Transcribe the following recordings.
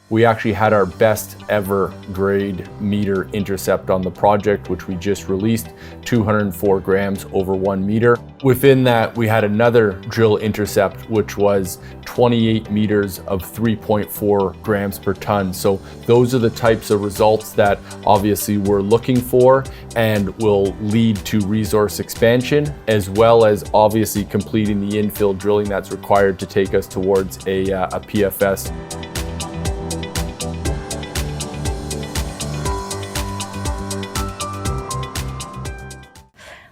We actually had our best ever grade meter intercept on the project, which we just released, 204 grams over 1 meter. Within that, we had another drill intercept, which was 28 meters of 3.4 grams per ton. So those are the types of results that obviously we're looking for and will lead to resource expansion, as well as obviously completing the infill drilling that's required to take us towards a PFS.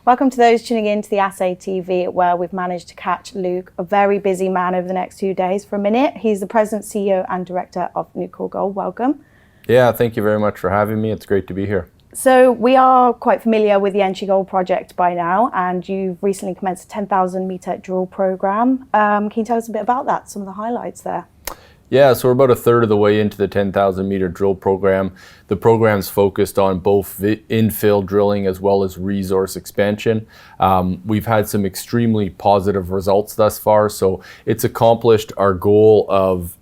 Welcome to those tuning in to the Assay TV, where we've managed to catch Luke, a very busy man over the next 2 days, for a minute. He's the President, CEO and Director of Newcore Gold. Welcome. Yeah, thank you very much for having me. It's great to be here. So we are quite familiar with the Enchi Gold project by now, and you've recently commenced a 10,000 meter drill program. Can you tell us a bit about that, some of the highlights there? Yeah, so we're about a third of the way into the 10,000 meter drill program. The program's focused on both infill drilling as well as resource expansion. We've had some extremely positive results thus far, so it's accomplished our goal of,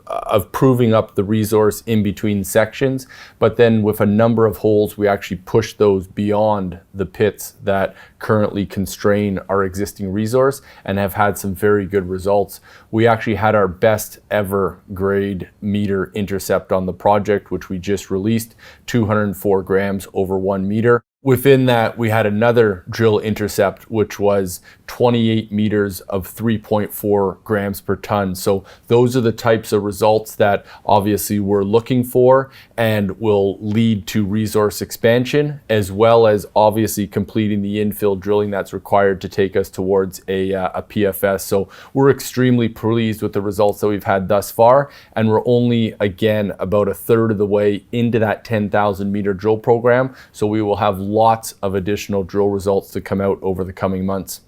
of proving up the resource in between sections, but then with a number of holes, we actually push those beyond the pits that currently constrain our existing resource and have had some very good results. We actually had our best ever grade meter intercept on the project, which we just released, 204 grams over 1 meter. Within that, we had another drill intercept, which was 28 meters of 3.4 grams per ton. So those are the types of results that obviously we're looking for and will lead to resource expansion, as well as obviously completing the infill drilling that's required to take us towards a PFS. So we're extremely pleased with the results that we've had thus far, and we're only, again, about a third of the way into that 10,000 meter drill program. So we will have lots of additional drill results to come out over the coming months.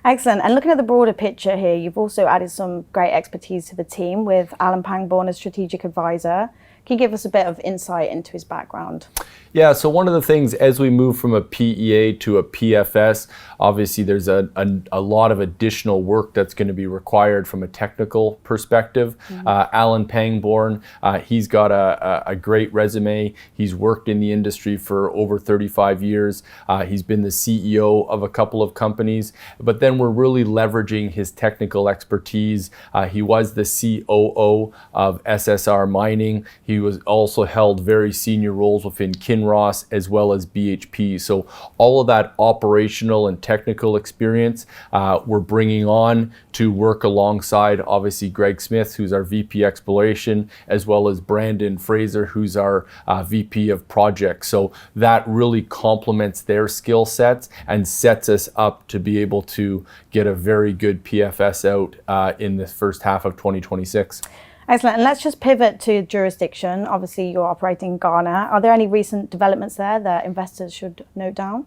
Excellent. And looking at the broader picture here, you've also added some great expertise to the team with Alan Pangborn as strategic advisor. Can you give us a bit of insight into his background? Yeah, so one of the things as we move from a PEA to a PFS, obviously there's a lot of additional work that's going to be required from a technical perspective. Alan Pangborn, he's got a great resume. He's worked in the industry for over 35 years. He's been the CEO of a couple of companies, but then we're really leveraging his technical expertise. He was the COO of SSR Mining. He was also held very senior roles within Kinross as well as BHP. So all of that operational and technical experience we're bringing on to work alongside obviously Greg Smith, who's our VP Exploration, as well as Brandon Fraser, who's our VP of Projects. So that really complements their skill sets and sets us up to be able to get a very good PFS out in the first half of 2026. Excellent. And let's just pivot to jurisdiction. Obviously, you're operating in Ghana. Are there any recent developments there that investors should note down?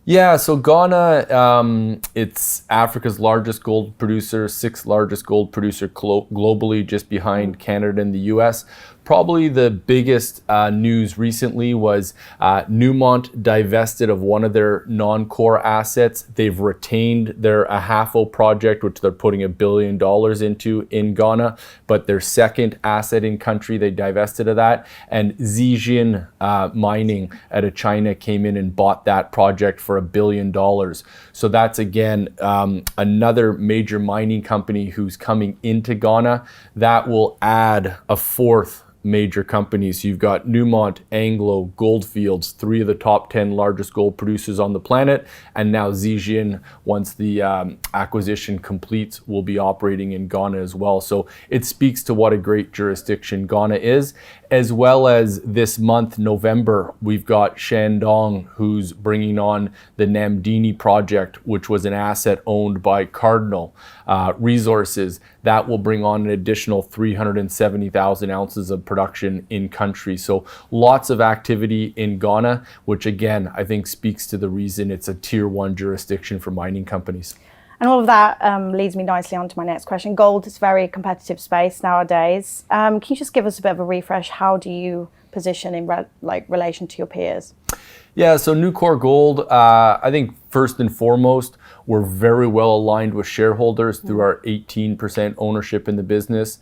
Yeah, so Ghana, it's Africa's largest gold producer, 6th largest gold producer globally, just behind Canada and the US. Probably the biggest news recently was Newmont divested of one of their non-core assets. They've retained their Ahafo project, which they're putting $1 billion into in Ghana, but their second asset in country, they divested of that. And Zijin Mining out of China came in and bought that project for $1 billion. So that's, again, another major mining company who's coming into Ghana. That will add a fourth major companies. You've got Newmont, Anglo, Goldfields, 3 of the top 10 largest gold producers on the planet, and now Zijin, once the acquisition completes, will be operating in Ghana as well. So it speaks to what a great jurisdiction Ghana is, as well as this month, November, we've got Shandong, who's bringing on the Namdini project, which was an asset owned by Cardinal Resources. That will bring on an additional 370,000 ounces of production in country. So lots of activity in Ghana, which again, I think speaks to the reason it's a tier 1 jurisdiction for mining companies. And all of that leads me nicely on to my next question. Gold is a very competitive space nowadays. Can you just give us a bit of a refresh? How do you position in relation to your peers? Yeah, so Newcore Gold, I think first and foremost, we're very well aligned with shareholders through our 18% ownership in the business.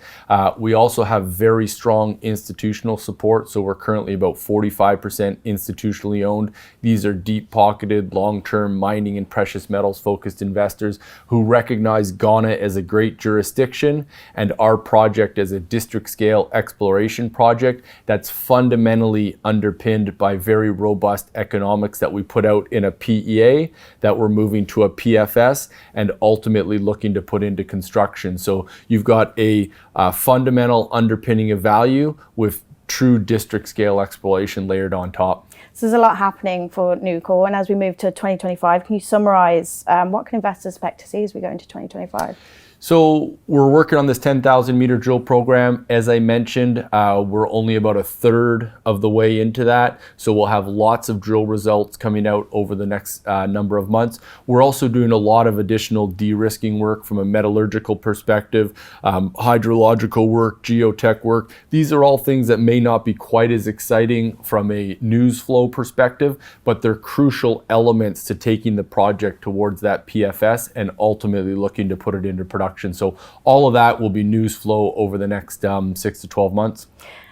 We also have very strong institutional support, so we're currently about 45% institutionally owned. These are deep-pocketed, long-term mining and precious metals focused investors who recognize Ghana as a great jurisdiction and our project as a district-scale exploration project that's fundamentally underpinned by very robust economics that we put out in a PEA that we're moving to a PFS and ultimately looking to put into construction. So you've got a fundamental underpinning of value with true district scale exploration layered on top. So there's a lot happening for Newcore, and as we move to 2025, can you summarize what can investors expect to see as we go into 2025? So we're working on this 10,000 meter drill program. As I mentioned, we're only about a third of the way into that. So we'll have lots of drill results coming out over the next number of months. We're also doing a lot of additional de-risking work from a metallurgical perspective, hydrological work, geotech work. These are all things that may not be quite as exciting from a news flow perspective, but they're crucial elements to taking the project towards that PFS and ultimately looking to put it into production. So all of that will be news flow over the next 6 to 12 months.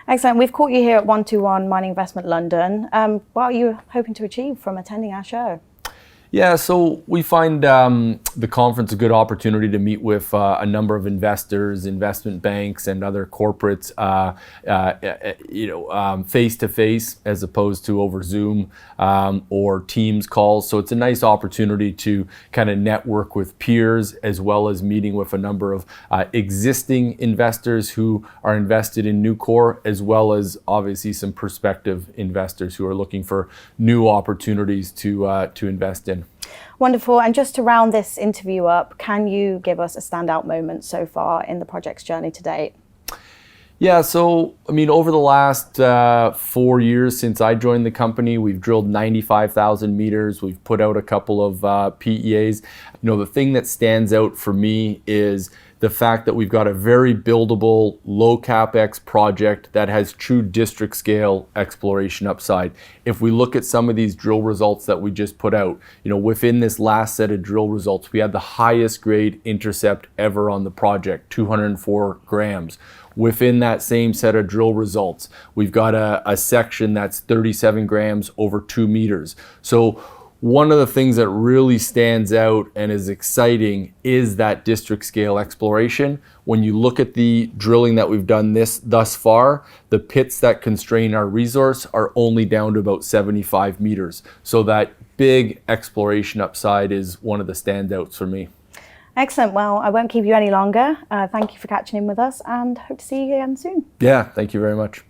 Excellent. We've caught you here at 121 Mining Investment London. What are you hoping to achieve from attending our show? Yeah, so we find the conference a good opportunity to meet with a number of investors, investment banks, and other corporates, face to face as opposed to over Zoom or Teams calls. So it's a nice opportunity to kind of network with peers, as well as meeting with a number of existing investors who are invested in Newcore, as well as obviously some prospective investors who are looking for new opportunities to invest in. Wonderful. And just to round this interview up, can you give us a standout moment so far in the project's journey to date? Yeah, so I mean, over the last 4 years since I joined the company, we've drilled 95,000 meters. We've put out a couple of PEAs. The thing that stands out for me is the fact that we've got a very buildable, low capex project that has true district scale exploration upside. If we look at some of these drill results that we just put out, within this last set of drill results, we had the highest grade intercept ever on the project, 204 grams. Within that same set of drill results, we've got a section that's 37 grams over 2 meters. So one of the things that really stands out and is exciting is that district scale exploration. When you look at the drilling that we've done thus far, the pits that constrain our resource are only down to about 75 meters. So that big exploration upside is one of the standouts for me. Excellent. Well, I won't keep you any longer. Thank you for catching in with us and hope to see you again soon. Yeah, thank you very much.